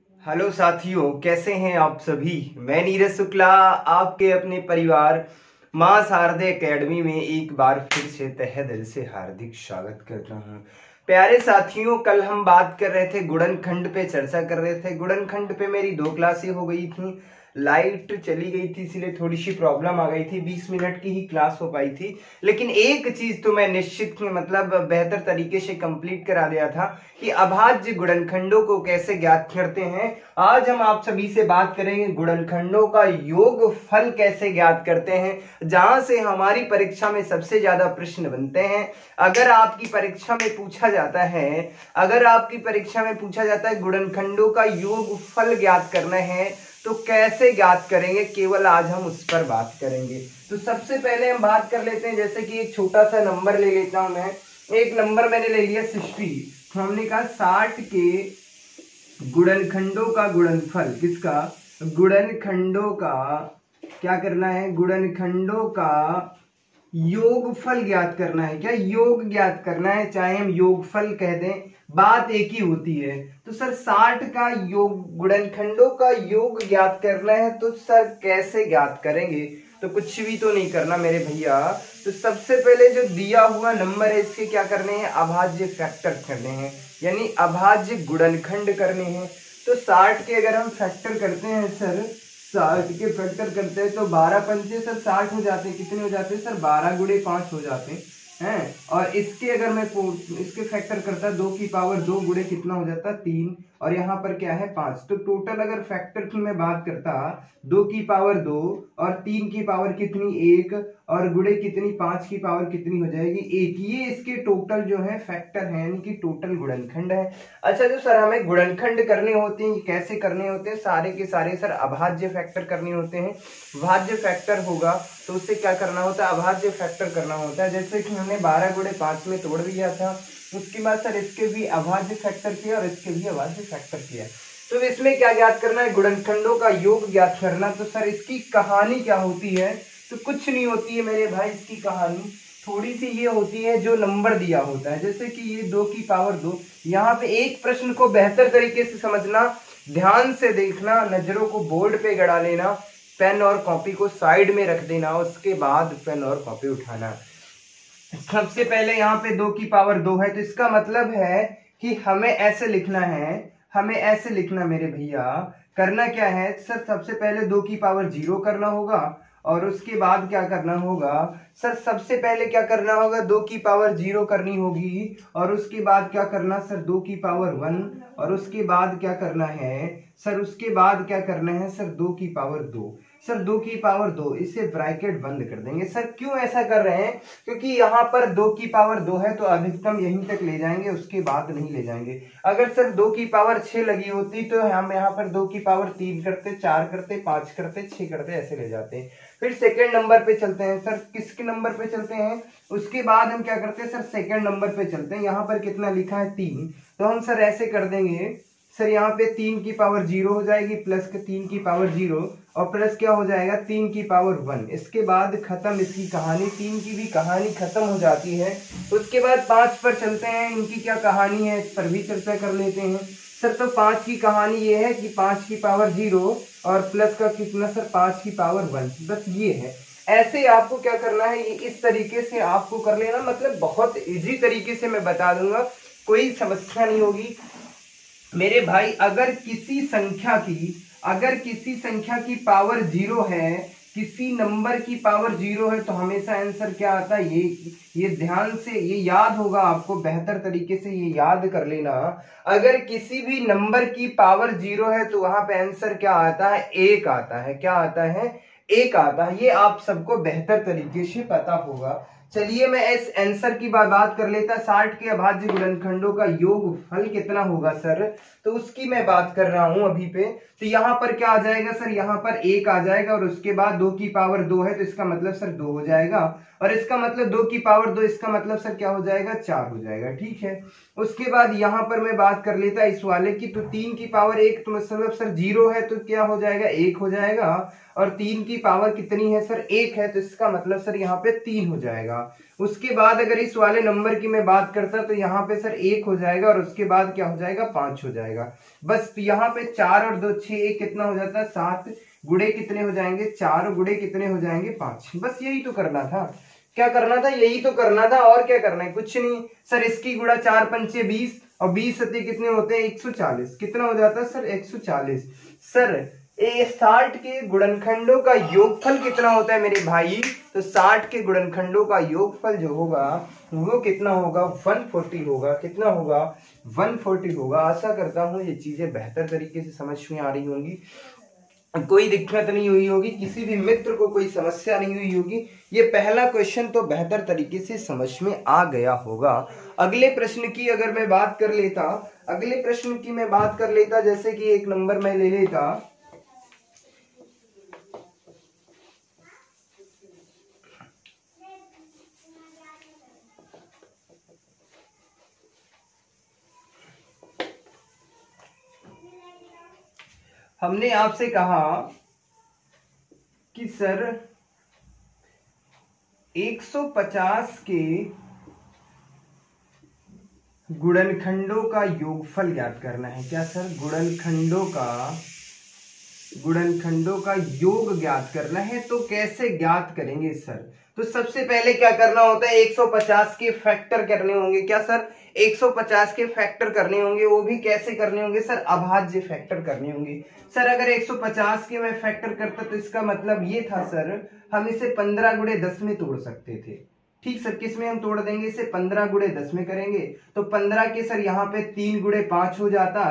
Hello साथियों, कैसे हैं आप सभी। मैं नीरज शुक्ला आपके अपने परिवार मां शारदे एकेडमी में एक बार फिर से तहे दिल से हार्दिक स्वागत करता हूं। प्यारे साथियों, कल हम बात कर रहे थे गुणनखंड पे, चर्चा कर रहे थे। गुणनखंड पे मेरी 2 क्लासें हो गई थी, लाइट चली गई थी इसलिए थोड़ी सी प्रॉब्लम आ गई थी। 20 मिनट की ही क्लास हो पाई थी, लेकिन एक चीज तो मैं निश्चित मतलब बेहतर तरीके से कंप्लीट करा दिया था कि अभाज्य गुणनखंडों को कैसे ज्ञात करते हैं। आज हम आप सभी से बात करेंगे गुणनखंडों का योगफल कैसे ज्ञात करते हैं, जहां से हमारी परीक्षा में सबसे ज्यादा प्रश्न बनते हैं। अगर आपकी परीक्षा में पूछा जाता है गुणनखंडों का योगफल ज्ञात करना है तो कैसे ज्ञात करेंगे, केवल आज हम उस पर बात करेंगे। तो सबसे पहले हम बात कर लेते हैं, जैसे कि एक छोटा सा नंबर ले लेता हूं मैं। एक नंबर मैंने ले लिया 60, तो हमने कहा 60 के गुणनखंडों का गुणनफल, किसका? गुणनखंडों का क्या करना है? गुणनखंडों का योगफल ज्ञात करना है। क्या योग ज्ञात करना है, चाहे हम योगफल कह दें, बात एक ही होती है। तो सर 60 का योग, गुणनखंडों का योग ज्ञात करना है, तो सर कैसे ज्ञात करेंगे? तो कुछ भी तो नहीं करना मेरे भैया। तो सबसे पहले जो दिया हुआ नंबर है इसके क्या करने हैं? अभाज्य फैक्टर करने हैं, यानी अभाज्य गुणनखंड करने हैं। तो 60 के अगर हम फैक्टर करते हैं सर, 60 के फैक्टर करते हैं तो 12 पंचे सर 60 हो जाते हैं। कितने हो जाते हैं सर? 12 गुणे 5 हो जाते हैं। और इसके अगर मैं इसके फैक्टर करता 2 की पावर 2 गुणे कितना हो जाता? 3, और यहाँ पर क्या है? 5। तो टोटल अगर फैक्टर की मैं बात करता 2 की पावर 2 और 3 की पावर कितनी? 1, और गुणे कितनी? 5 की पावर कितनी हो जाएगी? 1। ये इसके टोटल जो है फैक्टर है, यानी कि टोटल गुणनखंड है। अच्छा, जो सर हमें गुणनखंड करने होते हैं, कैसे करने होते हैं? सारे के सारे सर अभाज्य फैक्टर करने होते हैं। भाज्य फैक्टर होगा तो उससे क्या करना होता है? अभाज्य फैक्टर करना होता है। जैसे कि हमने 12 गुणे 5 में तोड़ दिया था, उसके बाद सर इसके भी अभाज्य फैक्टर किया और इसके भी अभाज्य फैक्टर किया। तो इसमें क्या ज्ञात करना है? गुणनखंडों का योग ज्ञात करना। तो सर इसकी कहानी क्या होती है? तो कुछ नहीं होती है मेरे भाई, इसकी कहानी थोड़ी सी ये होती है, जो नंबर दिया होता है, जैसे कि ये 2 की पावर 2। यहाँ पे एक प्रश्न को बेहतर तरीके से समझना, ध्यान से देखना, नजरों को बोर्ड पे गड़ा लेना, पेन और कॉपी को साइड में रख देना, उसके बाद पेन और कॉपी उठाना। सबसे पहले यहाँ पे 2 की पावर 2 है, तो इसका मतलब है कि हमें ऐसे लिखना है, हमें ऐसे लिखना मेरे भैया। करना क्या है सर? सबसे पहले 2 की पावर 0 करना होगा, और उसके बाद क्या करना होगा सर? सबसे पहले क्या करना होगा? 2 की पावर 0 करनी होगी, और उसके बाद क्या करना सर? 2 की पावर 1, और उसके बाद क्या करना है सर? उसके बाद क्या करना है सर? 2 की पावर 2। सर 2 की पावर 2, इसे ब्रैकेट बंद कर देंगे। सर क्यों ऐसा कर रहे हैं? क्योंकि यहाँ पर 2 की पावर 2 है तो अधिकतम यहीं तक ले जाएंगे, उसके बाद नहीं ले जाएंगे। अगर सर 2 की पावर 6 लगी होती तो हम यहाँ पर 2 की पावर 3 करते, 4 करते, 5 करते, 6 करते, ऐसे ले जाते हैं। फिर सेकेंड नंबर पे चलते हैं सर। किसके नंबर पे चलते हैं? उसके बाद हम क्या करते हैं सर? सेकेंड नंबर पे चलते हैं। यहाँ पर कितना लिखा है? 3। तो हम सर ऐसे कर देंगे सर, यहाँ पे 3 की पावर 0 हो जाएगी, प्लस के 3 की पावर 0, और प्लस क्या हो जाएगा? 3 की पावर 1। इसके बाद खत्म इसकी कहानी, 3 की भी कहानी खत्म हो जाती है। उसके बाद 5 पर चलते हैं, इनकी क्या कहानी है इस पर भी चर्चा कर लेते हैं सर। तो 5 की कहानी ये है कि 5 की पावर 0 और प्लस का कितना सर? 5 की पावर 1, बस ये है। ऐसे आपको क्या करना है, ये इस तरीके से आपको कर लेना, मतलब बहुत इजी तरीके से मैं बता दूंगा, कोई समस्या नहीं होगी मेरे भाई। अगर किसी संख्या की पावर 0 है, किसी नंबर की पावर 0 है, तो हमेशा आंसर क्या आता है? ये ध्यान से ये याद होगा आपको, बेहतर तरीके से ये याद कर लेना। अगर किसी भी नंबर की पावर 0 है तो वहां पे आंसर क्या आता है? 1 आता है। क्या आता है? 1 आता है। ये आप सबको बेहतर तरीके से पता होगा। चलिए मैं इस आंसर की बात कर लेता। 60 के अभाज्य गुणनखंडों का योगफल कितना होगा सर? तो उसकी मैं बात कर रहा हूं अभी पे। तो यहाँ पर क्या आ जाएगा सर? यहाँ पर 1 आ जाएगा, और उसके बाद 2 की पावर 2 है तो इसका मतलब सर 2 हो जाएगा, और इसका मतलब 2 की पावर 2, इसका मतलब सर क्या हो जाएगा? 4 हो जाएगा। ठीक है। उसके बाद यहाँ पर मैं बात कर लेता इस वाले की। तो 3 की पावर 1 तो मतलब सर 0 है तो क्या हो जाएगा? 1 हो जाएगा, और 3 की पावर कितनी है सर? 1 है, तो इसका मतलब सर यहाँ पे 3 हो जाएगा। उसके बाद अगर इस वाले नंबर की मैं बात करता तो यहाँ पे सर 1 हो जाएगा और उसके बाद क्या हो जाएगा 5 हो जाएगा। बस यहाँ पे 4 और 2 6 1 कितना हो जाता है 7, गुड़े कितने हो जाएंगे 4, गुड़े कितने हो जाएंगे 5। बस यही तो करना था। क्या करना था? यही तो करना था। और क्या करना है? कुछ नहीं सर। इसकी गुड़ा 4 पंचे 20 और 20 सत्ते कितने होते हैं 140। कितना हो जाता है सर 140। सर 60 के गुणनखंडों का योगफल कितना होता है मेरे भाई? तो 60 के गुणनखंडों का योगफल जो होगा वो कितना होगा 140 होगा। कितना होगा 140 होगा। आशा करता हूं ये चीजें बेहतर तरीके से समझ में आ रही होंगी, कोई दिक्कत नहीं हुई होगी, किसी भी मित्र को कोई समस्या नहीं हुई होगी। ये पहला क्वेश्चन तो बेहतर तरीके से समझ में आ गया होगा। अगले प्रश्न की अगर मैं बात कर लेता, जैसे कि एक नंबर मैं ले लेता, हमने आपसे कहा कि सर 150 के गुणनखंडों का योगफल ज्ञात करना है। क्या सर? गुणनखंडों का योग ज्ञात करना है। तो कैसे ज्ञात करेंगे सर? तो सबसे पहले क्या करना होता है 150 के फैक्टर करने होंगे। क्या सर? 150 के फैक्टर करने होंगे। वो भी कैसे करने होंगे सर? अभाज्य फैक्टर करने होंगे। सर अगर 150 के मैं फैक्टर करता तो इसका मतलब ये था सर हम इसे 15 गुणे 10 में तोड़ सकते थे। ठीक सर, किस में हम तोड़ देंगे इसे? 15 गुणे 10 में करेंगे तो 15 के सर यहाँ पे 3 गुणे 5 हो जाता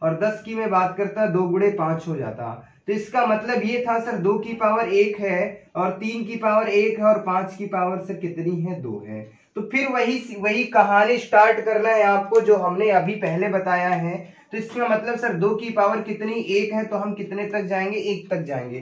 और 10 की मैं बात करता 2 गुणे 5 हो जाता। तो इसका मतलब ये था सर 2 की पावर 1 है और 3 की पावर 1 है और 5 की पावर सर कितनी है 2 है। तो फिर वही कहानी स्टार्ट करना है आपको जो हमने अभी पहले बताया है। तो इसका मतलब सर 2 की पावर कितनी 1 है तो हम कितने तक जाएंगे 1 तक जाएंगे।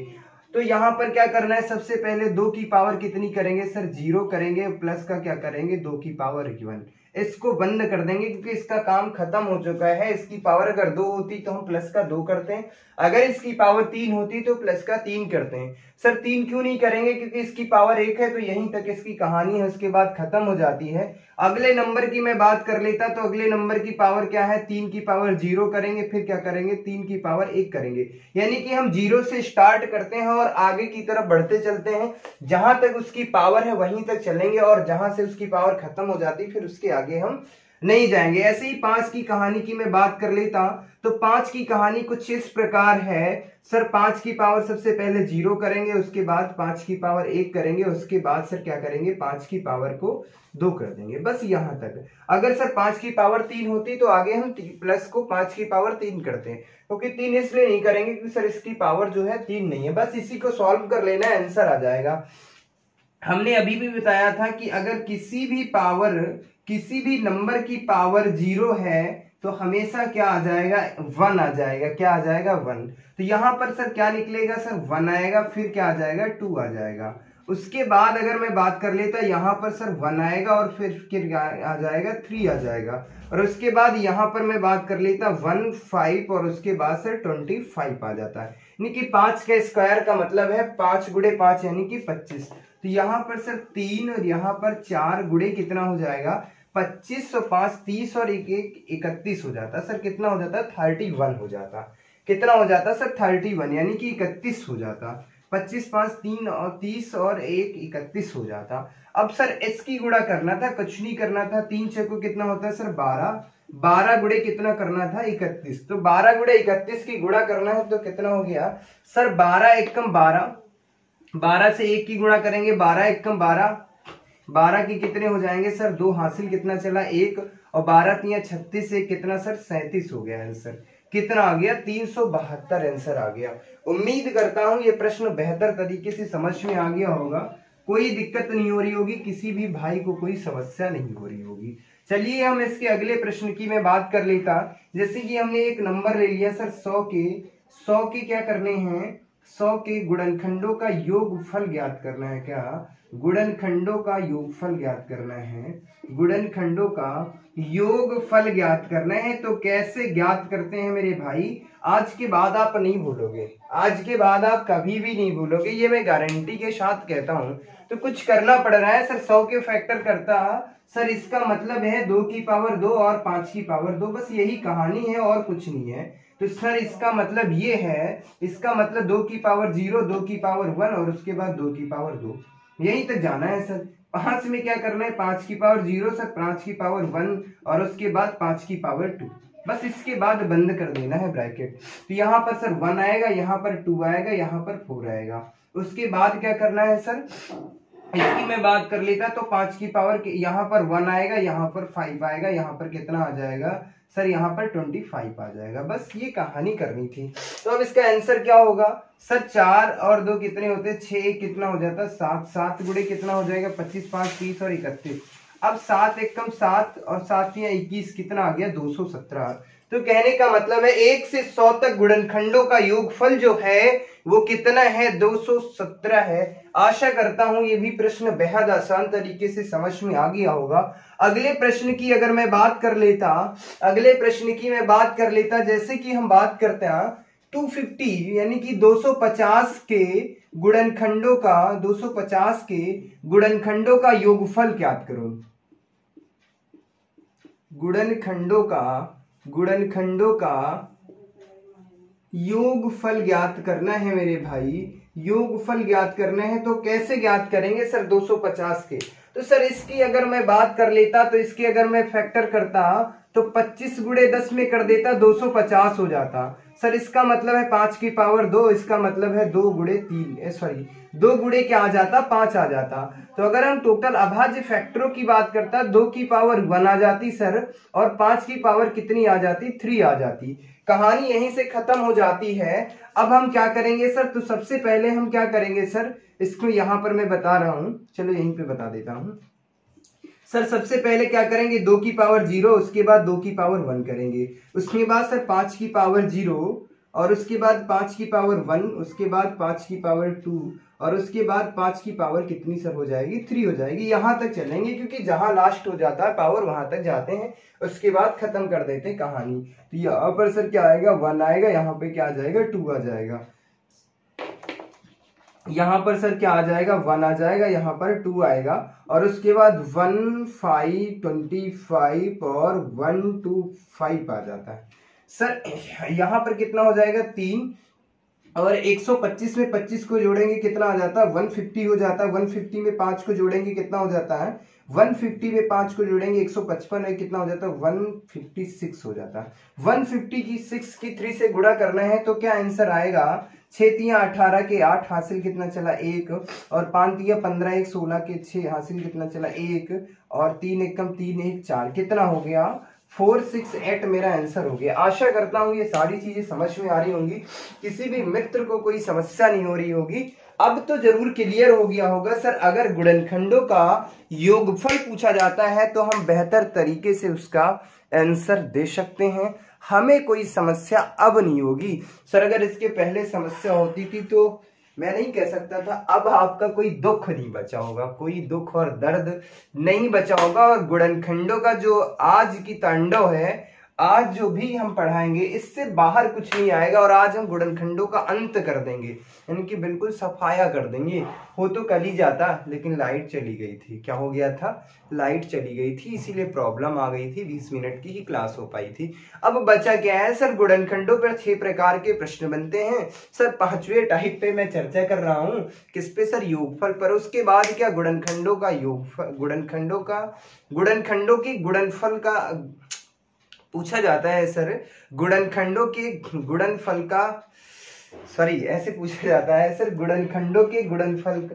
तो यहाँ पर क्या करना है सबसे पहले 2 की पावर कितनी करेंगे सर 0 करेंगे, प्लस का क्या करेंगे 2 की पावर 1। इसको बंद कर देंगे क्योंकि इसका काम खत्म हो चुका है। इसकी पावर अगर 2 होती तो हम प्लस का 2 करते हैं, अगर इसकी पावर 3 होती तो प्लस का 3 करते हैं। सर 3 क्यों नहीं करेंगे? क्योंकि इसकी पावर 1 है तो यहीं तक इसकी कहानी है, उसके बाद खत्म हो जाती है। अगले नंबर की मैं बात कर लेता तो अगले नंबर की पावर क्या है 3 की पावर 0 करेंगे, फिर क्या करेंगे 3 की पावर 1 करेंगे। यानी कि हम 0 से स्टार्ट करते हैं और आगे की तरफ बढ़ते चलते हैं। जहां तक उसकी पावर है वहीं तक चलेंगे और जहां से उसकी पावर खत्म हो जाती फिर उसके आगे हम नहीं जाएंगे। ऐसे ही 5 की कहानी की मैं बात कर लेता तो 5 की कहानी कुछ इस प्रकार है सर 5 की पावर सबसे पहले 0 करेंगे, उसके बाद 5 की पावर 1 करेंगे, उसके बाद सर क्या करेंगे 5 की पावर को 2 कर देंगे। बस यहां तक। अगर सर 5 की पावर 3 होती तो आगे हम प्लस को 5 की पावर 3 करते हैं, क्योंकि 3 इसलिए नहीं करेंगे क्योंकि सर इसकी पावर जो है 3 नहीं है। बस इसी को सॉल्व कर लेना है, आंसर आ जाएगा। हमने अभी भी बताया था कि अगर किसी भी नंबर की पावर 0 है तो हमेशा क्या आ जाएगा 1 आ जाएगा। क्या आ जाएगा 1। तो यहां पर सर क्या निकलेगा सर 1 आएगा, फिर क्या आ जाएगा 2 आ जाएगा। उसके बाद अगर मैं बात कर लेता यहाँ पर सर 1 आएगा और फिर आ जाएगा 3 आ जाएगा। और उसके बाद यहाँ पर मैं बात कर लेता 1 5 और उसके बाद सर 25 आ जाता है। यानी कि 5 का स्क्वायर का मतलब है 5 गुणे 5 यानी कि 25। तो यहाँ पर सर 3 और यहाँ पर 4 गुणे कितना हो जाएगा 25 और 5 30 और 1 31 हो जाता। सर कितना हो जाता 31 हो जाता। कितना हो जाता सर 31 यानी कि 31 हो जाता। 25 5 3 और 30 और 1 31 हो जाता। अब सर इसकी गुणा करना था, कुछ नहीं करना था। 3 6 को कितना होता है सर 12, 12 गुणे कितना करना था 31। तो 12 गुणे 31 की गुणा करना है तो कितना हो गया सर 12 एकम 12, 12 से 1 की गुणा करेंगे 12 एकम 12, 12 की कितने हो जाएंगे सर 2 हासिल कितना चला 1 और 12 3 36 से कितना सर 37 हो गया आंसर। कितना आ गया 372 आंसर आ गया। उम्मीद करता हूं ये प्रश्न बेहतर तरीके से समझ में आ गया होगा, कोई दिक्कत नहीं हो रही होगी, किसी भी भाई को कोई समस्या नहीं हो रही होगी। चलिए हम इसके अगले प्रश्न की मैं बात कर लेता। जैसे कि हमने एक नंबर ले लिया सर 100 के क्या करने हैं 100 के गुणनखंडों का योगफल ज्ञात करना है। क्या गुणनखंडों का योगफल ज्ञात करना है, गुणनखंडों का योगफल ज्ञात करना है। तो कैसे ज्ञात करते हैं मेरे भाई, आज के बाद आप नहीं भूलोगे, आज के बाद आप कभी भी नहीं भूलोगे, ये मैं गारंटी के साथ कहता हूं। तो कुछ करना पड़ रहा है सर, 100 के फैक्टर करता सर, इसका मतलब है 2 की पावर 2 और 5 की पावर 2, बस यही कहानी है और कुछ नहीं है। तो सर इसका मतलब ये है, इसका मतलब 2 की पावर 0, 2 की पावर 1 और उसके बाद 2 की पावर 2, यही तक जाना है सर। 5 में क्या करना है, 5 की पावर 0 सर, 5 की पावर 1 और उसके बाद 5 की पावर 2, बस इसके बाद बंद कर देना है ब्रैकेट। तो यहाँ पर सर 1 आएगा, यहाँ पर 2 आएगा, यहाँ पर 4 आएगा। उसके बाद क्या करना है सर, इसकी मैं बात कर लेता तो 5 की पावर यहाँ पर 1 आएगा, यहाँ पर 5 आएगा, यहाँ पर कितना आ जाएगा सर, यहाँ पर 25 आ जाएगा। बस ये कहानी करनी थी। तो अब इसका आंसर क्या होगा सर, 4 और 2 कितने होते हैं, 6 कितना हो जाता है 7, 7 गुणे कितना हो जाएगा 25, 5 30 और 31। अब 7 एकम 7 और 7 या 21 कितना आ गया 217। तो कहने का मतलब है 1 से 100 तक गुणनखंडों का योगफल जो है वो कितना है 217 है। आशा करता हूं ये भी प्रश्न बेहद आसान तरीके से समझ में आ गया होगा। अगले प्रश्न की अगर मैं बात कर लेता, अगले प्रश्न की मैं बात कर लेता, जैसे कि हम बात करते हैं 250 यानी कि 250 के गुणनखंडों का, 250 के गुणनखंडों का योगफल ज्ञात करो। गुणनखंडों का योगफल ज्ञात करना है मेरे भाई, योगफल ज्ञात करना है। तो कैसे ज्ञात करेंगे सर 250 के, तो सर इसकी अगर मैं बात कर लेता, तो इसकी अगर मैं फैक्टर करता तो 25 गुणे 10 में कर देता 250 हो जाता सर। इसका मतलब है 5 की पावर 2, इसका मतलब है 2 गुणे 3, सॉरी 2 गुणे क्या आ जाता 5 आ जाता। तो अगर हम टोटल अभाज्य फैक्टरों की बात करता 2 की पावर 1 आ जाती सर, और 5 की पावर कितनी आ जाती 3 आ जाती। कहानी यहीं से खत्म हो जाती है। अब हम क्या करेंगे सर, तो सबसे पहले हम क्या करेंगे सर, इसको यहां पर मैं बता रहा हूं, चलो यहीं पे बता देता हूं सर। सबसे पहले क्या करेंगे 2 की पावर 0, उसके बाद 2 की पावर 1 करेंगे, उसके बाद सर 5 की पावर 0 और उसके बाद 5 की पावर 1, उसके बाद 5 की पावर 2 और उसके बाद 5 की पावर कितनी सर हो जाएगी 3 हो जाएगी। यहां तक चलेंगे क्योंकि जहां लास्ट हो जाता है पावर वहां तक जाते हैं, उसके बाद खत्म कर देते हैं कहानी। तो यहाँ पर सर क्या आएगा 1 आएगा, यहाँ पे क्या आ जाएगा 2 आ जाएगा, यहाँ पर सर क्या आ जाएगा 1 आ जाएगा, यहाँ पर 2 आएगा और उसके बाद 1 5 25 और 1 2 5 आ जाता है सर। यहाँ पर कितना हो जाएगा 3 और 125 में 25 को जोड़ेंगे कितना आ जाता है 150 हो जाता है। 150 में 5 को जोड़ेंगे कितना हो जाता है 150 में 5 को जोड़ेंगे 155 में कितना हो जाता है 156 हो जाता है। 150 की 6 की 3 से गुणा करना है तो क्या आंसर आएगा 6 तिया 18 के 8 हासिल कितना चला 1 और 5 तिया 15 1 16 के 6 हासिल कितना चला 1 और 3 एकम 3 1 4 कितना हो गया 468 मेरा आंसर हो गया। आशा करता हूं ये सारी चीजें समझ में आ रही होंगी, किसी भी मित्र को कोई समस्या नहीं हो रही होगी। अब तो जरूर क्लियर हो गया होगा सर, अगर गुणनखंडों का योगफल पूछा जाता है तो हम बेहतर तरीके से उसका आंसर दे सकते हैं, हमें कोई समस्या अब नहीं होगी। सर अगर इसके पहले समस्या होती थी तो मैं नहीं कह सकता था, अब आपका कोई दुख नहीं बचा होगा, कोई दुख और दर्द नहीं बचा होगा। और गुणनखंडों का जो आज की तांडव है, आज जो भी हम पढ़ाएंगे इससे बाहर कुछ नहीं आएगा और आज हम गुणनखंडों का अंत कर देंगे, यानी कि बिल्कुल सफाया कर देंगे। हो तो कल ही जाता लेकिन लाइट चली गई थी, क्या हो गया था लाइट चली गई थी, इसीलिए प्रॉब्लम आ गई थी, 20 मिनट की ही क्लास हो पाई थी। अब बचा क्या है सर, गुणनखंडों पर 6 प्रकार के प्रश्न बनते हैं सर। 5वें टाइप पे मैं चर्चा कर रहा हूँ, किस पे सर योगफल पर। उसके बाद क्या गुणनखंडों का योगफल, गुणनखंडों की गुणनफल का पूछा जाता है सर। गुणनखंडों के गुणनफल का, सॉरी ऐसे पूछा जाता है सर, गुणनखंडों के गुणनफल,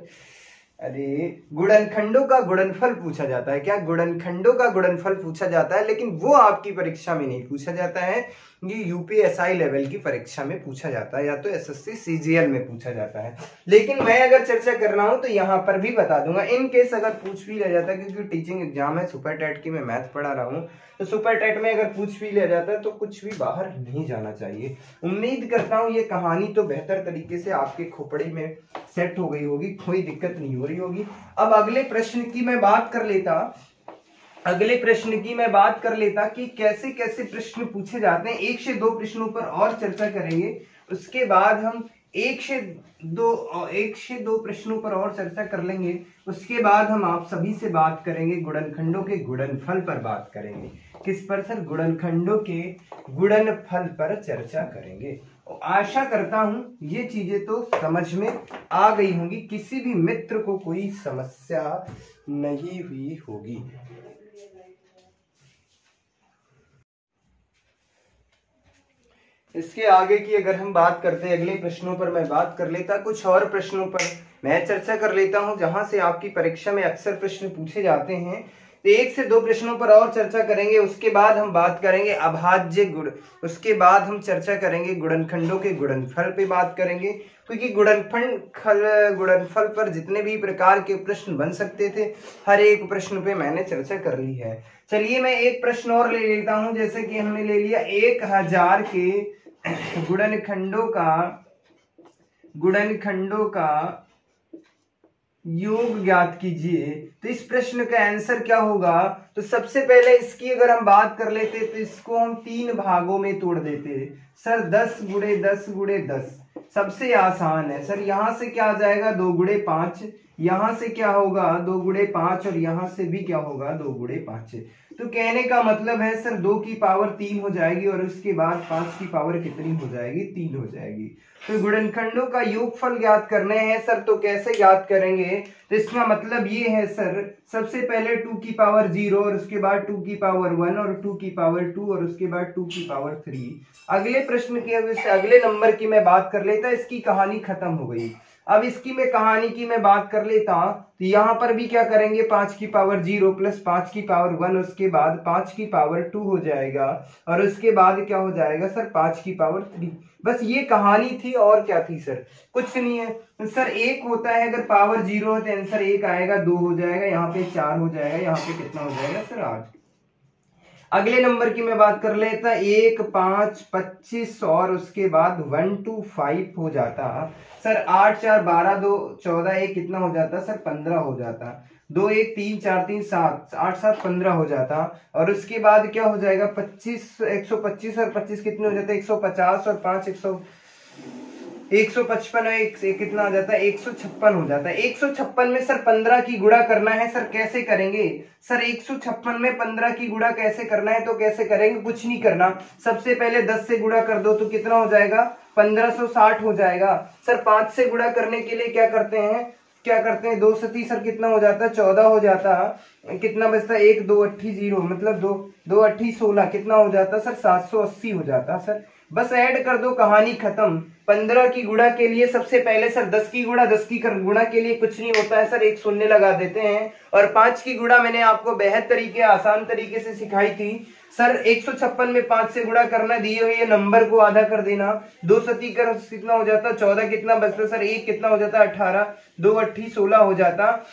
अरे गुणनखंडों का गुणनफल पूछा जाता है क्या, गुणनखंडों का गुणनफल पूछा जाता है, लेकिन वो आपकी परीक्षा में नहीं पूछा जाता है। ये यूपीएसआई लेवल की परीक्षा में पूछा जाता है या तो एसएससी सीजीएल में पूछा जाता है। लेकिन मैं अगर चर्चा कर रहा हूं तो यहाँ पर भी बता दूंगा, इन केस अगर पूछ भी लिया जाता है, क्योंकि टीचिंग एग्जाम है, सुपर टेट की मैं मैथ पढ़ा रहा हूँ, तो सुपर टेट में अगर पूछ भी लिया जाता है तो कुछ भी बाहर नहीं जाना चाहिए। उम्मीद करता हूँ ये कहानी तो बेहतर तरीके से आपके खोपड़ी में सेट हो गई होगी, कोई दिक्कत नहीं हो रही होगी। अब अगले प्रश्न की मैं बात कर लेता कि कैसे कैसे प्रश्न पूछे जाते हैं। 1 से 2 प्रश्नों पर और चर्चा करेंगे, उसके बाद हम 1 से 2 प्रश्नों पर और चर्चा कर लेंगे, उसके बाद हम आप सभी से बात करेंगे गुणनखंडों के गुणनफल पर बात करेंगे। किस पर सर? गुणनखंडों के गुणनफल पर चर्चा करेंगे। आशा करता हूं ये चीजें तो समझ में आ गई होंगी, किसी भी मित्र को कोई समस्या नहीं हुई होगी। इसके आगे की अगर हम बात करते हैं, अगले प्रश्नों पर मैं बात कर लेता, कुछ और प्रश्नों पर मैं चर्चा कर लेता हूं जहां से आपकी परीक्षा में अक्सर प्रश्न पूछे जाते हैं। तो 1 से 2 प्रश्नों पर और चर्चा करेंगे, उसके बाद हम बात करेंगे अभाज्य गुण, उसके बाद हम चर्चा करेंगे गुणनखंडों के गुणनफल पे बात करेंगे, क्योंकि गुणनफल पर जितने भी प्रकार के प्रश्न बन सकते थे हर एक प्रश्न पे मैंने चर्चा कर ली है। चलिए मैं एक प्रश्न और ले लेता हूं, जैसे कि हमने ले लिया 1000 के गुणनखंडों का योग ज्ञात कीजिए। तो इस प्रश्न का आंसर क्या होगा? तो सबसे पहले इसकी अगर हम बात कर लेते तो इसको हम 3 भागों में तोड़ देते। सर 10 गुणे 10 गुणे 10 सबसे आसान है सर। यहां से क्या आ जाएगा? 2 गुणे 5, यहां से क्या होगा? 2 गुणे 5, और यहां से भी क्या होगा? 2 गुणे 5। तो कहने का मतलब है सर 2 की पावर 3 हो जाएगी, और उसके बाद 5 की पावर कितनी हो जाएगी? 3 हो जाएगी। तो गुणनखंडों का योगफल ज्ञात करने हैं सर, तो कैसे ज्ञात करेंगे? तो इसका मतलब ये है सर, सबसे पहले 2 की पावर 0, और उसके बाद 2 की पावर 1, और 2 की पावर 2, और उसके बाद 2 की पावर 3। अगले प्रश्न की अगले नंबर की मैं बात कर लेता, इसकी कहानी खत्म हो गई। अब इसकी मैं कहानी की मैं बात कर लेता, तो यहाँ पर भी क्या करेंगे? 5 की पावर 0 प्लस 5 की पावर 1, उसके बाद 5 की पावर 2 हो जाएगा, और उसके बाद क्या हो जाएगा सर? 5 की पावर 3। बस ये कहानी थी, और क्या थी सर? कुछ नहीं है सर। 1 होता है, अगर पावर 0 हो तो आंसर 1 आएगा, 2 हो जाएगा, यहाँ पे 4 हो जाएगा, यहाँ पे कितना हो जाएगा सर? 8। अगले नंबर की मैं बात कर लेता, 1 5 25, और उसके बाद 1 2 5 हो जाता सर। 8 4 12 2 14, 1 कितना हो जाता सर? 15 हो जाता। 2 1 3 4 3 7 8 7 15 हो जाता, और उसके बाद क्या हो जाएगा? 25 125, और 25 कितने हो जाते? 150, और 5 155, एक कितना आ जाता है? 156 हो जाता है। 156 में सर 15 की गुणा करना है सर, कैसे करेंगे सर? 156 में 15 की गुणा कैसे करना है? तो कैसे करेंगे? कुछ नहीं करना, सबसे पहले 10 से गुणा कर दो, तो कितना हो जाएगा? 1560 हो जाएगा सर। 5 से गुणा करने के लिए क्या करते हैं? 2 से 30 सर कितना हो जाता है? 14 हो जाता। कितना बचता? 1 2 8 0, मतलब 2 8 16, कितना हो जाता सर? 780 हो जाता सर। बस ऐड कर दो, कहानी खत्म। 15 की गुणा के लिए सबसे पहले सर 10 की गुणा के लिए कुछ नहीं होता है सर, एक शून्य लगा देते हैं। और 5 की गुणा मैंने आपको बेहद आसान तरीके से सिखाई थी सर। 156 में 5 से गुणा करना, दिए हुए नंबर को आधा कर देना। 2 सती कर कितना हो जाता? 14, कितना बचता सर? 1 कितना हो जाता? 18, 2 8 16 हो जाता।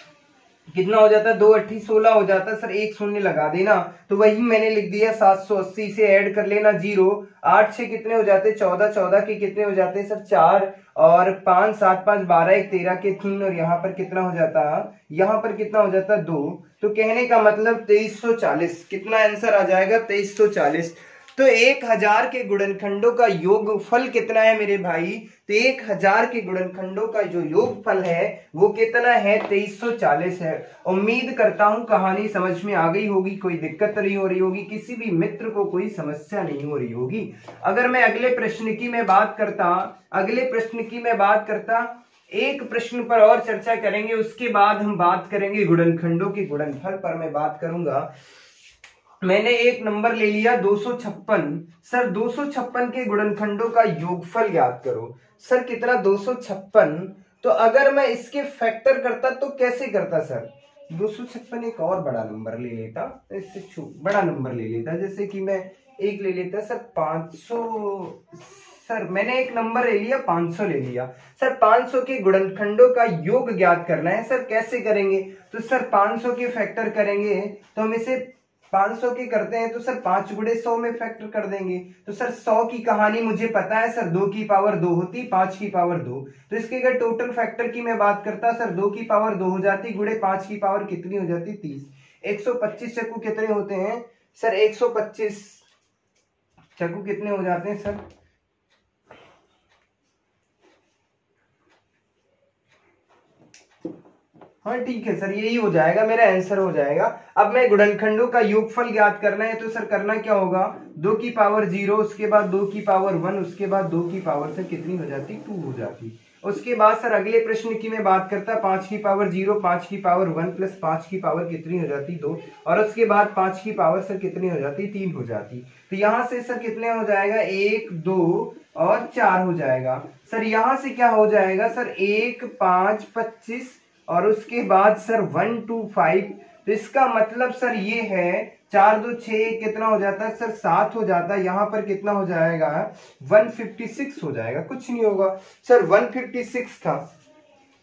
कितना हो जाता? 2 8 16 हो जाता सर, एक शून्य लगा देना। तो वही मैंने लिख दिया 780 से ऐड कर लेना 0। 8 से कितने हो जाते? 14, 14 के कितने हो जाते सर? 4, और 5 7 5 12 1 13 के 3, और यहाँ पर कितना हो जाता? यहाँ पर कितना हो जाता? 2। तो कहने का मतलब 2340। कितना आंसर आ जाएगा? 2340। तो 1000 के गुणनखंडों का योगफल कितना है मेरे भाई? तो 1000 के गुणनखंडों का जो योगफल है वो कितना है? 2340 है। उम्मीद करता हूं कहानी समझ में आ गई होगी, कोई दिक्कत नहीं हो रही होगी, किसी भी मित्र को कोई समस्या नहीं हो रही होगी। अगर मैं अगले प्रश्न की मैं बात करता, एक प्रश्न पर और चर्चा करेंगे, उसके बाद हम बात करेंगे गुणनखंडों के गुणनफल पर मैं बात करूंगा। मैंने एक नंबर ले लिया 256। सर 256 के गुणनखंडों का योगफल ज्ञात करो। सर कितना? 256। तो अगर मैं इसके फैक्टर करता तो कैसे करता सर? 256 एक और बड़ा नंबर ले लेता, इससे बड़ा नंबर ले लेता, जैसे कि मैं एक ले लेता सर 500, सर मैंने एक नंबर ले लिया 500 ले लिया। सर 500 के गुणनखंडों का योग ज्ञात करना है। सर कैसे करेंगे? तो सर 500 के फैक्टर करेंगे तो हम इसे 500 के करते हैं तो सर 5 गुणे 100 में फैक्टर कर देंगे। तो सर 100 की कहानी मुझे पता है सर, 2 की पावर 2 होती, 5 की पावर 2। तो इसके अगर टोटल फैक्टर की मैं बात करता सर 2 की पावर 2 हो जाती, गुणे 5 की पावर कितनी हो जाती 30। 125 चक्कू कितने होते हैं सर? 125 चक्कू कितने हो जाते हैं सर? हाँ ठीक है सर, यही हो जाएगा, मेरा आंसर हो जाएगा। अब मैं गुणनखंडों का योगफल ज्ञात करना है तो सर करना क्या होगा? 2 की पावर 0, उसके बाद 2 की पावर 1, उसके बाद 2 की पावर से कितनी हो जाती? 2 हो जाती। उसके बाद सर अगले प्रश्न की मैं बात करता, 5 की पावर 0, 5 की पावर 1 प्लस 5 की पावर कितनी हो जाती? 2, और उसके बाद 5 की पावर सर कितनी हो जाती? 3 हो जाती। तो यहाँ से सर कितने हो जाएगा? 1, 2 और 4 हो जाएगा। सर यहाँ से क्या हो जाएगा सर? 1, 5, 25 और उसके बाद सर 1, 2, 5। तो इसका मतलब सर ये है 4, 2, 6 कितना हो जाता है सर? 7 हो जाता है। यहाँ पर कितना हो जाएगा? 156 हो जाएगा, कुछ नहीं होगा सर, 156 था।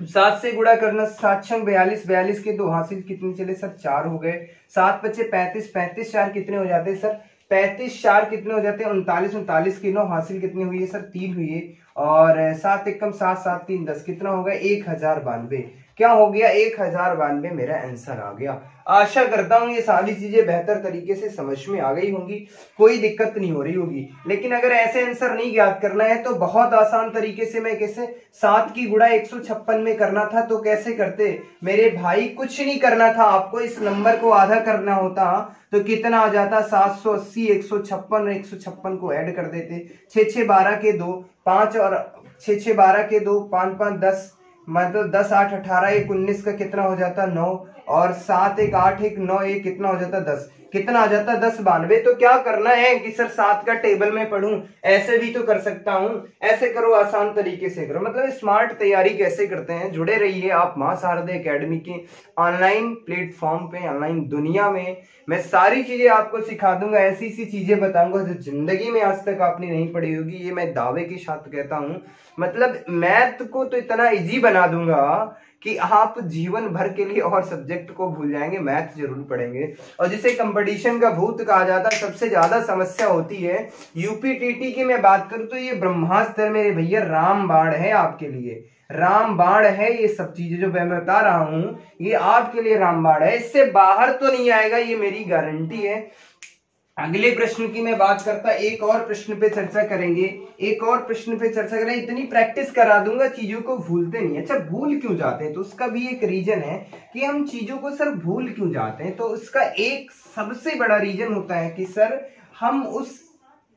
7 से गुणा करना, 7 छंग 42, 42 के 2 हासिल कितने चले सर? 4 हो गए। 7 बचे 35, 35 4 कितने हो जाते हैं सर? 35 4 कितने हो जाते हैं? 39, 39 के 9 हासिल कितनी हुई है सर? 3 हुई है। और 7 एकम 7, 7 3 10 कितना होगा? 1092। क्या हो गया? 1092 मेरा आंसर आ गया। आशा करता हूं ये सारी चीजें बेहतर तरीके से समझ में आ गई होंगी, कोई दिक्कत नहीं हो रही होगी। लेकिन अगर ऐसे आंसर नहीं ज्ञात करना है तो बहुत आसान तरीके से मैं कैसे 7 की गुणा 156 में करना था तो कैसे करते मेरे भाई? कुछ नहीं करना था, आपको इस नंबर को आधा करना होता तो कितना आ जाता? 780, 156, 156 को ऐड कर देते। 6 6 12 के 2, 5 और 6 6 12 के 2, 5 5 10, मतलब 10 8 18 1 19 का कितना हो जाता? 9, और 7 1 8 1 9 1 कितना हो जाता? 10। कितना आ जाता? 1092। तो क्या करना है कि सर 7 का टेबल में पढ़ूं? ऐसे भी तो कर सकता हूं, ऐसे करो, आसान तरीके से करो। मतलब स्मार्ट तैयारी कैसे करते हैं? जुड़े रहिए आप मां शारदे एकेडमी के ऑनलाइन प्लेटफॉर्म पे, ऑनलाइन दुनिया में मैं सारी चीजें आपको सिखा दूंगा, ऐसी ऐसी चीजें बताऊंगा जो जिंदगी में आज तक आपने नहीं पढ़ी होगी, ये मैं दावे के साथ कहता हूं। मतलब मैथ को तो इतना इजी बना दूंगा कि आप जीवन भर के लिए और सब्जेक्ट को भूल जाएंगे, मैथ जरूर पढ़ेंगे। और जिसे कंपटीशन का भूत कहा जाता है, सबसे ज्यादा समस्या होती है यूपीटीटी की मैं बात करूं तो ये ब्रह्मास्त्र मेरे भैया रामबाण है आपके लिए, रामबाण है। ये सब चीजें जो मैं बता रहा हूं ये आपके लिए रामबाण है, इससे बाहर तो नहीं आएगा, ये मेरी गारंटी है। अगले प्रश्न की मैं बात करता, एक और प्रश्न पे चर्चा करेंगे, एक और प्रश्न पे चर्चा करें। इतनी प्रैक्टिस करा दूंगा, चीजों को भूलते नहीं। अच्छा, भूल क्यों जाते हैं? तो उसका भी एक रीजन है कि हम चीजों को सर भूल क्यों जाते हैं। तो उसका एक सबसे बड़ा रीजन होता है कि सर हम उस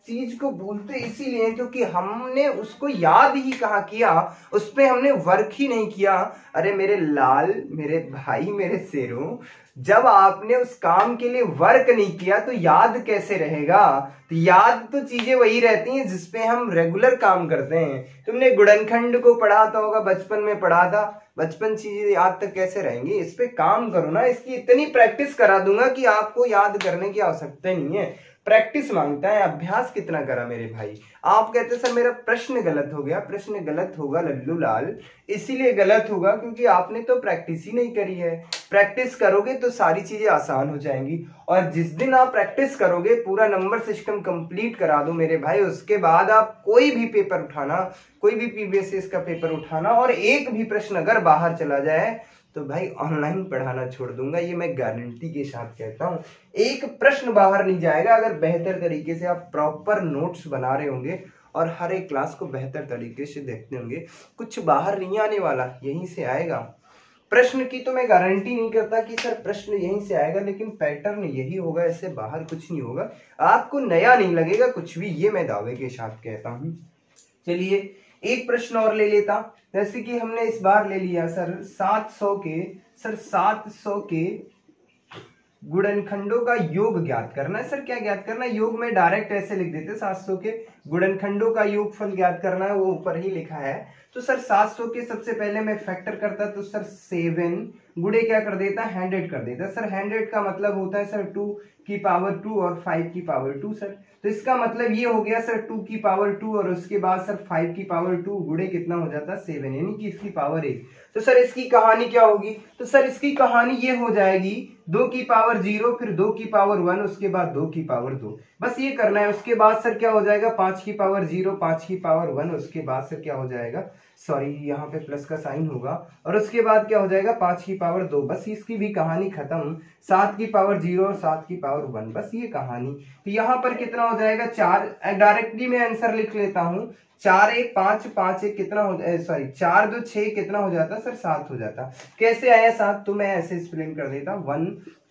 चीज को भूलते इसीलिए क्योंकि हमने उसको याद ही कहाँ किया, उस पे हमने वर्क ही नहीं किया। अरे मेरे लाल, मेरे भाई, मेरे शेरों, जब आपने उस काम के लिए वर्क नहीं किया तो याद कैसे रहेगा? तो याद तो चीजें वही रहती हैं जिसपे हम रेगुलर काम करते हैं। तुमने गुणनखंड को पढ़ा था होगा, बचपन में पढ़ा था, बचपन चीजें याद तक कैसे रहेंगी? इस पे काम करो ना, इसकी इतनी प्रैक्टिस करा दूंगा कि आपको याद करने की आवश्यकता नहीं है। प्रैक्टिस मांगता है, अभ्यास कितना करा मेरे भाई। आप कहते सर मेरा प्रश्न गलत हो गया, प्रश्न गलत होगा लल्लू लाल, इसीलिए गलत होगा क्योंकि आपने तो प्रैक्टिस ही नहीं करी है। प्रैक्टिस करोगे तो सारी चीजें आसान हो जाएंगी, और जिस दिन आप प्रैक्टिस करोगे, पूरा नंबर सिस्टम कंप्लीट करा दो मेरे भाई, उसके बाद आप कोई भी पेपर उठाना, कोई भी पीबीएसएस का पेपर उठाना, और एक भी प्रश्न अगर बाहर चला जाए तो भाई ऑनलाइन पढ़ाना छोड़ दूंगा, ये मैं गारंटी के साथ कहता हूं। एक प्रश्न बाहर नहीं जाएगा अगर बेहतर तरीके से आप प्रॉपर नोट्स बना रहे होंगे और हर एक क्लास को बेहतर तरीके से देखते होंगे। कुछ बाहर नहीं आने वाला, यहीं से आएगा। प्रश्न की तो मैं गारंटी नहीं करता कि सर प्रश्न यहीं से आएगा, लेकिन पैटर्न यही होगा, इससे बाहर कुछ नहीं होगा, आपको नया नहीं लगेगा कुछ भी, ये मैं दावे के साथ कहता हूं। चलिए एक प्रश्न और ले लेता, जैसे कि हमने इस बार ले लिया सर 700 के गुणनखंडों का योग ज्ञात करना है। सर क्या ज्ञात करना है? योग में डायरेक्ट ऐसे लिख देते, 700 के गुणनखंडों का योगफल ज्ञात करना है, वो ऊपर ही लिखा है। तो सर 700 के सबसे पहले मैं फैक्टर करता तो सर 7 गुड़े क्या कर देता है 100 कर देता है। सर 100 का मतलब होता है सर 2 की पावर 2 और 5 की पावर 2 सर। तो इसका मतलब ये हो गया सर 2 की पावर 2 और उसके बाद सर 5 की पावर 2 गुड़े कितना हो जाता है 7, यानी कि इसकी पावर 1। तो सर इसकी कहानी क्या होगी, तो सर इसकी कहानी ये हो जाएगी 2 की पावर 0, फिर 2 की पावर 1, उसके बाद 2 की पावर 2, बस ये करना है। उसके बाद सर क्या हो जाएगा 5 की पावर 0, 5 की पावर 1, उसके बाद सर क्या हो जाएगा, सॉरी यहाँ पे प्लस का साइन होगा, और उसके बाद क्या हो जाएगा 5 की पावर 2, बस इसकी भी कहानी खत्म। 7 की पावर 0 और 7 की पावर 1, बस ये कहानी। तो यहाँ पर कितना हो जाएगा 4, डायरेक्टली मैं आंसर लिख लेता हूँ, 4 1 5, 5 1 कितना हो, सॉरी 4 2 6 कितना हो जाता सर 7 हो जाता। कैसे आया 7, तो मैं ऐसे एक्सप्लेन कर देता, 1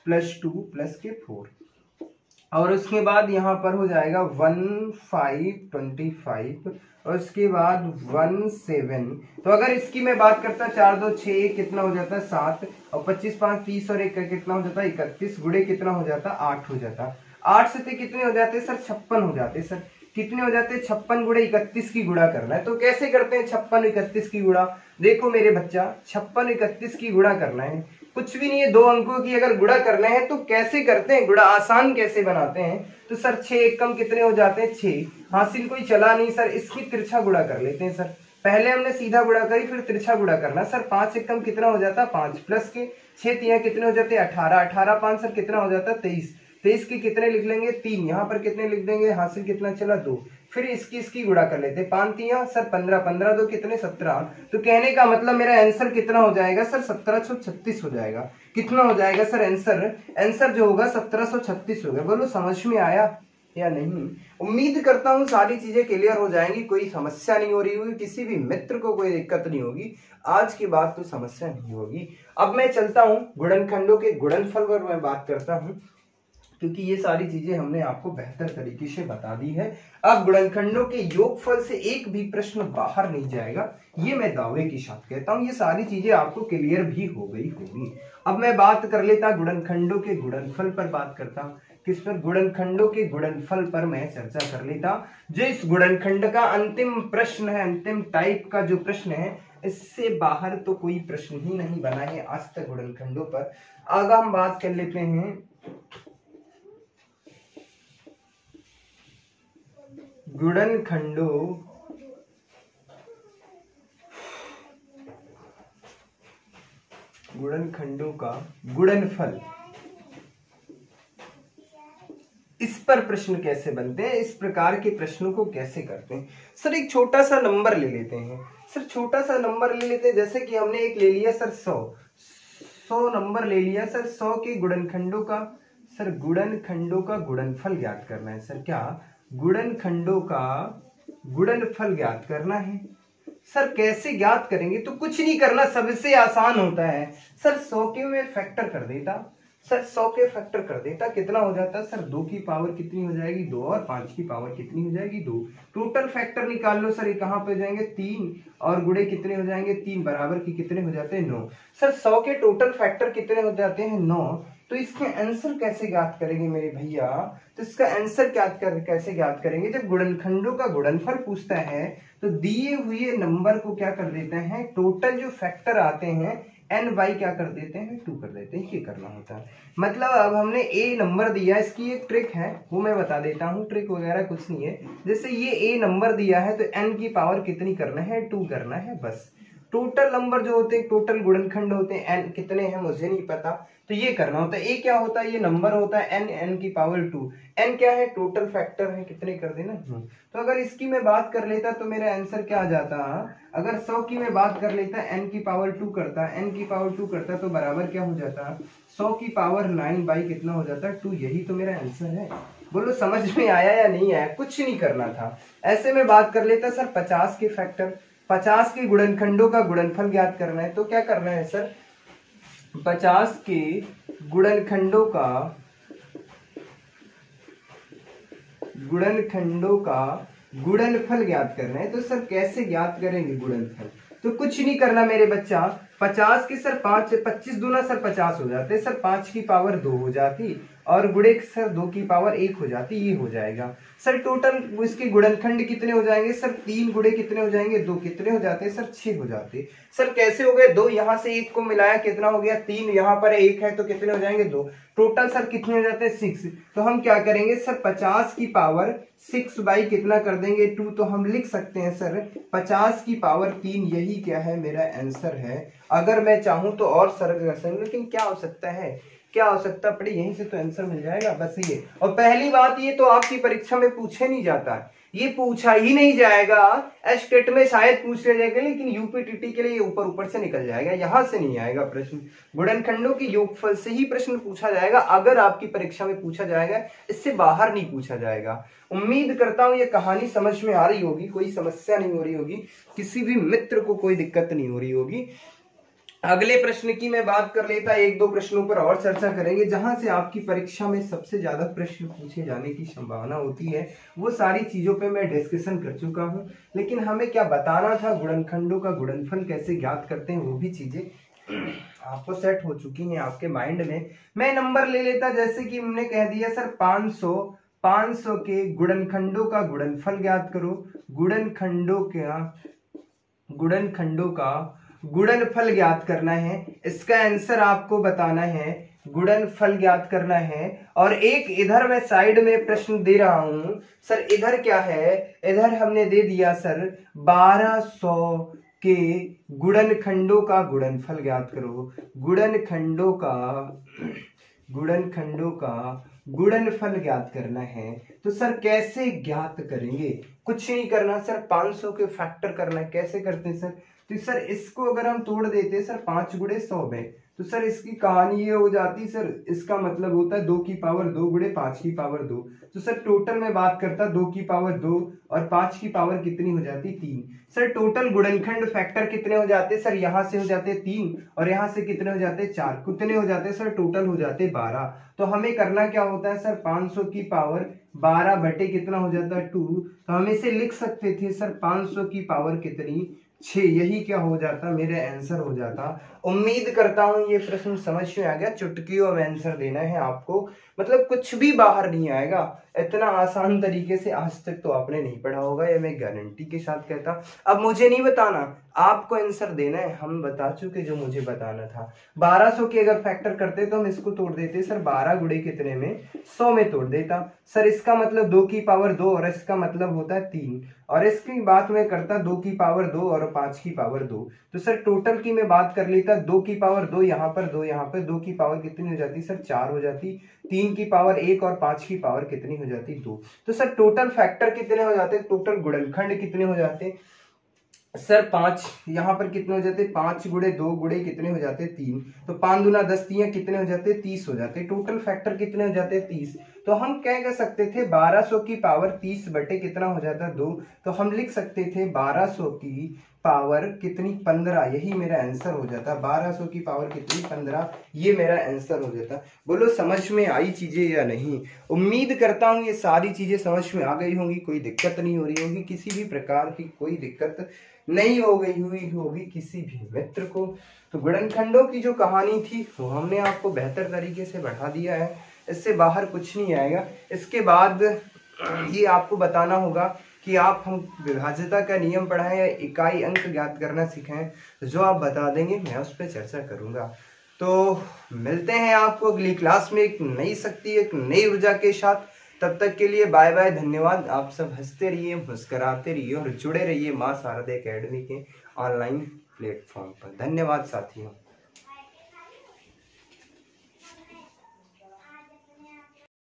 + 2 + के 4, और उसके बाद यहाँ पर हो जाएगा 1 5 25, और उसके बाद 1 7। तो अगर इसकी मैं बात करता 4 2 6 कितना हो जाता है 7, और 25 5 30 और 1 कितना हो जाता है 31, गुड़े कितना हो जाता 8 हो जाता। 8 से कितने हो जाते सर 56 हो जाते सर। कितने हो जाते 56 गुड़े 31 की गुड़ा करना है। तो कैसे करते हैं 56 31 की गुड़ा, देखो मेरे बच्चा 56 31 की गुड़ा करना है, कुछ भी नहीं है, 2 अंकों की अगर गुड़ा करना है तो कैसे करते हैं गुड़ा, आसान कैसे बनाते हैं। तो सर 6 एकम कितने हो जाते हैं 6, हासिल कोई चला नहीं सर, इसकी तिरछा गुड़ा कर लेते हैं सर। पहले हमने सीधा गुड़ा करी, फिर तिरछा गुड़ा करना सर। 5 एकम कितना हो जाता 5 प्लस के 6 तिया कितने हो जाते 18, 18 5 सर कितना हो जाता 23, 23 के कितने लिख लेंगे 3, यहाँ पर कितने लिख देंगे, हासिल कितना चला 2, फिर इसकी गुड़ा कर लेते 5 तिया सर 15, 15 2 कितने 17। तो कहने का मतलब मेरा आंसर कितना हो जाएगा सर 1736 हो जाएगा। कितना हो जाएगा सर आंसर जो होगा 1736 होगा। बोलो समझ में आया या नहीं। उम्मीद करता हूँ सारी चीजें क्लियर हो जाएंगी, कोई समस्या नहीं हो रही होगी, किसी भी मित्र को कोई दिक्कत नहीं होगी, आज के बाद तो समस्या नहीं होगी। अब मैं चलता हूँ गुणनखंडों के गुणनफल पर मैं बात करता हूँ, क्योंकि ये सारी चीजें हमने आपको बेहतर तरीके से बता दी है। अब गुणनखंडों के योगफल से एक भी प्रश्न बाहर नहीं जाएगा, ये मैं दावे के साथ कहता हूँ। ये सारी चीजें आपको क्लियर भी हो गई होगी। अब मैं बात कर लेता गुणनखंडों के गुणनफल पर बात करता हूँ, किस पर, गुणनखंडों के गुणनफल पर मैं चर्चा कर लेता। जो इस गुणनखंड का अंतिम प्रश्न है, अंतिम टाइप का जो प्रश्न है, इससे बाहर तो कोई प्रश्न ही नहीं बना है आज तक गुणनखंडों पर। आगे हम बात कर लेते हैं गुणनखंडों का गुणनफल, इस पर प्रश्न कैसे बनते हैं, इस प्रकार के प्रश्नों को कैसे करते हैं। सर एक छोटा सा नंबर ले लेते हैं, सर छोटा सा नंबर ले लेते हैं, जैसे कि हमने एक ले लिया सर 100 नंबर ले लिया सर। 100 के गुणनखंडों का, सर गुणनखंडों का गुणनफल ज्ञात करना है। सर क्या, गुणनखंडों का गुणनफल ज्ञात करना है। सर कैसे ज्ञात करेंगे, तो कुछ नहीं करना, सबसे आसान होता है सर 100 के मैं फैक्टर कर देता, सर 100 के फैक्टर कर देता, कितना हो जाता सर 2 की पावर कितनी हो जाएगी 2, और 5 की पावर कितनी हो जाएगी 2। टोटल फैक्टर निकाल लो सर, ये कहाँ पे हो जाएंगे 3, और गुणे कितने हो जाएंगे 3, बराबर की कितने हो जाते हैं 9। सर 100 के टोटल फैक्टर कितने हो जाते हैं 9। तो इसके आंसर कैसे ज्ञात करेंगे मेरे भैया, तो इसका आंसर कैसे ज्ञात करेंगे, जब गुणनखंडों का गुणनफल पूछता है तो दिए हुए नंबर को क्या कर देते हैं, टोटल जो फैक्टर आते हैं n बाई क्या कर देते हैं 2 कर देते हैं, ये करना होता है। मतलब अब हमने a नंबर दिया, इसकी एक ट्रिक है वो मैं बता देता हूँ, ट्रिक वगैरह कुछ नहीं है। जैसे ये a नंबर दिया है तो n की पावर कितनी करना है 2 करना है बस। टोटल नंबर जो होते हैं, टोटल गुणनखंड होते हैं n कितने हैं मुझे नहीं पता, तो ये करना होता है। a क्या होता है, ये नंबर होता है n की पावर 2, n क्या है टोटल फैक्टर है, कितने कर देना। तो अगर इसकी मैं बात कर लेता तो मेरा आंसर क्या आ जाता, अगर 100 की मैं बात कर लेता n की पावर 2 करता, n की पावर 2 करता तो बराबर क्या हो जाता 100 की पावर 9 बाई कितना हो जाता 2, यही तो मेरा आंसर है। बोलो समझ में आया या नहीं आया, कुछ नहीं करना था। ऐसे में बात कर लेता सर 50 के फैक्टर, 50 के गुणनखंडों का गुणनफल ज्ञात करना है, तो क्या करना है सर 50 के गुणनखंडों का गुणनफल ज्ञात करना है। तो सर कैसे ज्ञात करेंगे गुणनफल, तो कुछ नहीं करना मेरे बच्चा। 50 के सर 5 25 दूना सर 50 हो जाते, सर 5 की पावर 2 हो जाती, और गुणे सर 2 की पावर 1 हो जाती, ये हो जाएगा सर। टोटल इसके गुणनखंड कितने हो जाएंगे सर, 3 गुणे कितने हो जाएंगे 2, कितने हो जाते हैं सर 6 हो जाते। सर कैसे हो गए, 2 यहाँ से 1 को मिलाया कितना हो गया 3, यहाँ पर 1 है तो कितने हो जाएंगे 2, टोटल सर कितने हो जाते हैं 6। तो हम क्या करेंगे सर 50 की पावर 6 बाई कितना कर देंगे 2, तो हम लिख सकते हैं सर 50 की पावर 3, यही क्या है मेरा आंसर है। अगर मैं चाहूं तो और सरल कर सकता हूं, लेकिन क्या हो सकता है, क्या हो सकता पड़े, यहीं से तो आंसर मिल जाएगा बस ये। और पहली बात ये तो आपकी परीक्षा में पूछे नहीं जाता है, ये पूछा ही नहीं जाएगा। एस्टेट में शायद पूछ लिया जाएगा, लेकिन यूपीटीटी के लिए ये ऊपर ऊपर से निकल जाएगा, यहां से नहीं आएगा प्रश्न। गुणनखंडों की योगफल से ही प्रश्न पूछा जाएगा, अगर आपकी परीक्षा में पूछा जाएगा, इससे बाहर नहीं पूछा जाएगा। उम्मीद करता हूं ये कहानी समझ में आ रही होगी, कोई समस्या नहीं हो रही होगी, किसी भी मित्र को कोई दिक्कत नहीं हो रही होगी। अगले प्रश्न की मैं बात कर लेता, 1-2 प्रश्नों पर और चर्चा करेंगे, जहां से आपकी परीक्षा में सबसे ज्यादा प्रश्न पूछे जाने की संभावना होती है। वो सारी चीजों पे मैं डिस्कशन कर चुका हूं, लेकिन हमें क्या बताना था, गुणनखंडों का गुणनफल कैसे ज्ञात करते हैं, वो भी चीजें आपको सेट हो चुकी हैं आपके माइंड में। मैं नंबर ले लेता, जैसे कि हमने कह दिया सर 500 के गुणनखंडों का गुणनफल ज्ञात करो। गुणनखंडों का गुणनफल ज्ञात करना है, इसका आंसर आपको बताना है, गुणनफल ज्ञात करना है। और एक इधर मैं साइड में प्रश्न दे रहा हूं सर, इधर क्या है, इधर हमने दे दिया सर 1200 के गुणनखंडों का गुणनफल ज्ञात करो। गुणनखंडों का गुणनफल ज्ञात करना है, तो सर कैसे ज्ञात करेंगे, कुछ नहीं करना सर, 500 के फैक्टर करना है। कैसे करते हैं सर, तो सर इसको अगर हम तोड़ देते सर 5 गुणे 100 में, तो सर इसकी कहानी ये हो जाती सर, इसका मतलब होता है 2 की पावर 2 गुणे 5 की पावर 2। तो सर टोटल में बात करता 2 की पावर 2 और 5 की पावर कितनी हो जाती 3। सर टोटल गुणनखंड फैक्टर कितने हो जाते सर, यहाँ से हो जाते 3 और यहाँ से कितने हो जाते 4, कितने हो जाते सर, टोटल हो जाते 12। तो हमें करना क्या होता है सर, 500 की पावर 12 बटे कितना हो जाता है 2, तो हम इसे लिख सकते थे सर 500 की पावर कितनी 6, यही क्या हो जाता मेरा आंसर हो जाता। उम्मीद करता हूं ये प्रश्न समझ में आ गया, चुटकियों में आंसर देना है आपको, मतलब कुछ भी बाहर नहीं आएगा। इतना आसान तरीके से आज तक तो आपने नहीं पढ़ा होगा, ये मैं गारंटी के साथ कहता। अब मुझे नहीं बताना, आपको आंसर देना है, हम बता चुके जो मुझे बताना था। 1200 के अगर फैक्टर करते तो हम इसको तोड़ देते सर 12 गुणे कितने में 100 में तोड़ देता सर, इसका मतलब 2 की पावर 2 और इसका मतलब होता है 3, और इसकी बात मैं करता 2 की पावर 2 और 5 की पावर 2। तो सर टोटल की मैं बात कर लेता, 2 की पावर 2 यहाँ पर 2 यहाँ पर, 2 की पावर कितनी हो जाती सर 4 हो जाती, 3 की पावर 1 और 5 की पावर कितनी हो जाती 2। तो सर टोटल फैक्टर कितने हो जाते, टोटल गुणनखंड कितने हो जाते सर 5, यहाँ पर कितने हो जाते 5 गुणे 2 गुणे कितने हो जाते 3, तो 5 दूना 10 3 कितने हो जाते 30 हो जाते, टोटल फैक्टर कितने हो जाते 30। तो हम क्या कर सकते थे 1200 की पावर 30 बटे कितना हो जाता 2, तो हम लिख सकते थे 1200 की पावर कितनी 15, यही मेरा आंसर हो जाता। 1200 की पावर कितनी 15, ये मेरा आंसर हो जाता। बोलो समझ में आई चीजें या नहीं। उम्मीद करता हूँ ये सारी चीजें समझ में आ गई होंगी, कोई दिक्कत नहीं हो रही होगी, किसी भी प्रकार की कोई दिक्कत नहीं हो गई हुई होगी किसी भी मित्र को। तो गुणनखंडों की जो कहानी थी वो हमने आपको बेहतर तरीके से बढ़ा दिया है, इससे बाहर कुछ नहीं आएगा। इसके बाद ये आपको बताना होगा कि आप हम विभाज्यता का नियम पढ़ाएं या इकाई अंक ज्ञात करना सिखाएं, जो आप बता देंगे मैं उस पर चर्चा करूंगा। तो मिलते हैं आपको अगली क्लास में एक नई शक्ति, एक नई ऊर्जा के साथ। तब तक के लिए बाय बाय, धन्यवाद। आप सब हंसते रहिए, मुस्कुराते रहिए और जुड़े रहिए मां शारदा एकेडमी के ऑनलाइन प्लेटफॉर्म पर। धन्यवाद साथियों।